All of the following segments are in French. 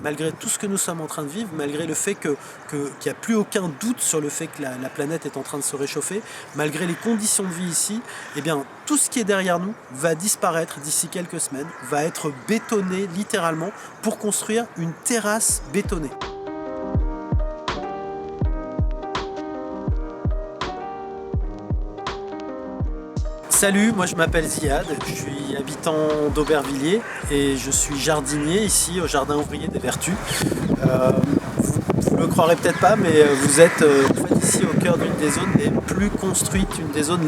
malgré tout ce que nous sommes en train de vivre, malgré le fait qu'il n'y a plus aucun doute sur le fait que la planète est en train de se réchauffer, malgré les conditions de vie ici, eh bien, tout ce qui est derrière nous va disparaître d'ici quelques semaines, va être bétonné littéralement pour construire une terrasse bétonnée. Salut, moi je m'appelle Ziad, je suis habitant d'Aubervilliers et je suis jardinier ici au Jardin Ouvrier des Vertus. Vous ne le croirez peut-être pas, mais vous êtes en fait ici au cœur d'une des zones les plus construites, une des zones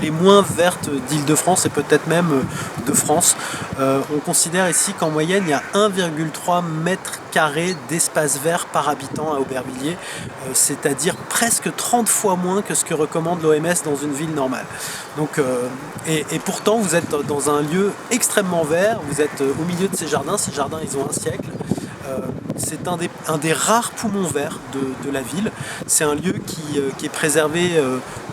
les moins vertes d'Île-de-France et peut-être même de France. On considère ici qu'en moyenne il y a 1,3 mètre carré d'espace vert par habitant à Aubervilliers, c'est-à-dire presque 30 fois moins que ce que recommande l'OMS dans une ville normale. Donc, et pourtant vous êtes dans un lieu extrêmement vert, vous êtes au milieu de ces jardins ils ont un siècle. C'est un des rares poumons verts de la ville. C'est un lieu qui est préservé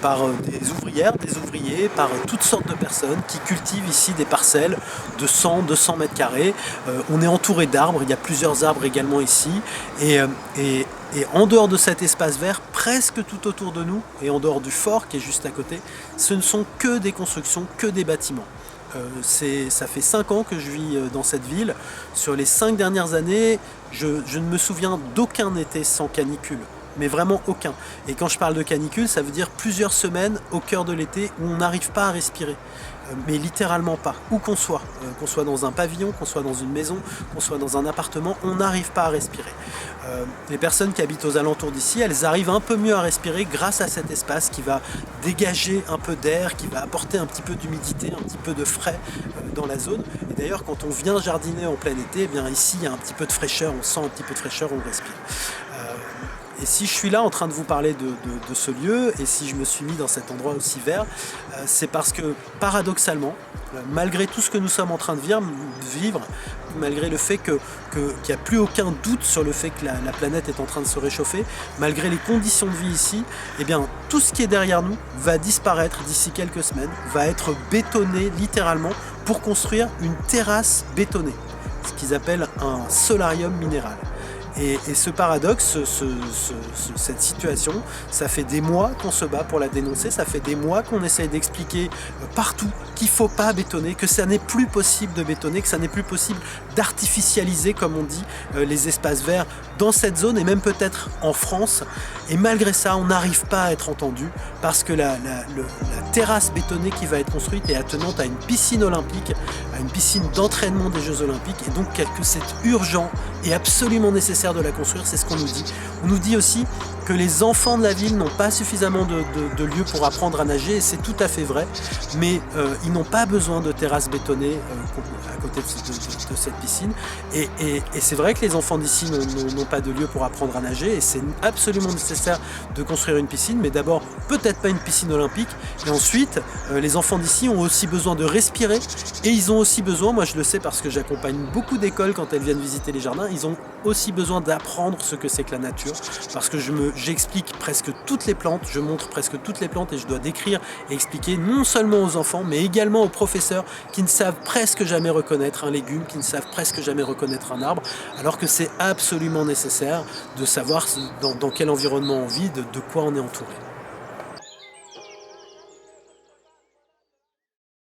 par des ouvrières, des ouvriers, par toutes sortes de personnes qui cultivent ici des parcelles de 100-200 mètres carrés. On est entouré d'arbres, il y a plusieurs arbres également ici. Et en dehors de cet espace vert, presque tout autour de nous, et en dehors du fort qui est juste à côté, ce ne sont que des constructions, que des bâtiments. Ça fait 5 ans que je vis dans cette ville. Sur les 5 dernières années, je ne me souviens d'aucun été sans canicule. Mais vraiment aucun. Et quand je parle de canicule, ça veut dire plusieurs semaines au cœur de l'été où on n'arrive pas à respirer. Mais littéralement pas, où qu'on soit dans un pavillon, qu'on soit dans une maison, qu'on soit dans un appartement, on n'arrive pas à respirer. Les personnes qui habitent aux alentours d'ici, elles arrivent un peu mieux à respirer grâce à cet espace qui va dégager un peu d'air, qui va apporter un petit peu d'humidité, un petit peu de frais dans la zone. Et d'ailleurs, quand on vient jardiner en plein été, eh bien ici il y a un petit peu de fraîcheur, on sent un petit peu de fraîcheur, on respire. Et si je suis là en train de vous parler de ce lieu, et si je me suis mis dans cet endroit aussi vert, c'est parce que paradoxalement, malgré tout ce que nous sommes en train de vivre, malgré le fait qu'il n'y a plus aucun doute sur le fait que la planète est en train de se réchauffer, malgré les conditions de vie ici, eh bien, tout ce qui est derrière nous va disparaître d'ici quelques semaines, va être bétonné littéralement pour construire une terrasse bétonnée, ce qu'ils appellent un solarium minéral. Et ce paradoxe, cette situation, ça fait des mois qu'on se bat pour la dénoncer, ça fait des mois qu'on essaye d'expliquer partout qu'il ne faut pas bétonner, que ça n'est plus possible de bétonner, que ça n'est plus possible d'artificialiser, comme on dit, les espaces verts dans cette zone et même peut-être en France. Et malgré ça, on n'arrive pas à être entendu parce que la terrasse bétonnée qui va être construite est attenante à une piscine olympique, à une piscine d'entraînement des Jeux Olympiques, et donc que c'est urgent et absolument nécessaire de la construire, c'est ce qu'on nous dit. On nous dit aussi que les enfants de la ville n'ont pas suffisamment de lieux pour apprendre à nager, et c'est tout à fait vrai, mais ils n'ont pas besoin de terrasses bétonnées à côté de cette piscine, et c'est vrai que les enfants d'ici n'ont pas de lieu pour apprendre à nager, et c'est absolument nécessaire de construire une piscine, mais d'abord peut-être pas une piscine olympique, et ensuite les enfants d'ici ont aussi besoin de respirer, et ils ont aussi besoin, moi je le sais parce que j'accompagne beaucoup d'écoles quand elles viennent visiter les jardins, ils ont aussi besoin d'apprendre ce que c'est que la nature, parce que j'explique presque toutes les plantes, je montre presque toutes les plantes et je dois décrire et expliquer non seulement aux enfants mais également aux professeurs qui ne savent presque jamais reconnaître un légume, qui ne savent presque jamais reconnaître un arbre, alors que c'est absolument nécessaire de savoir dans quel environnement on vit, de quoi on est entouré.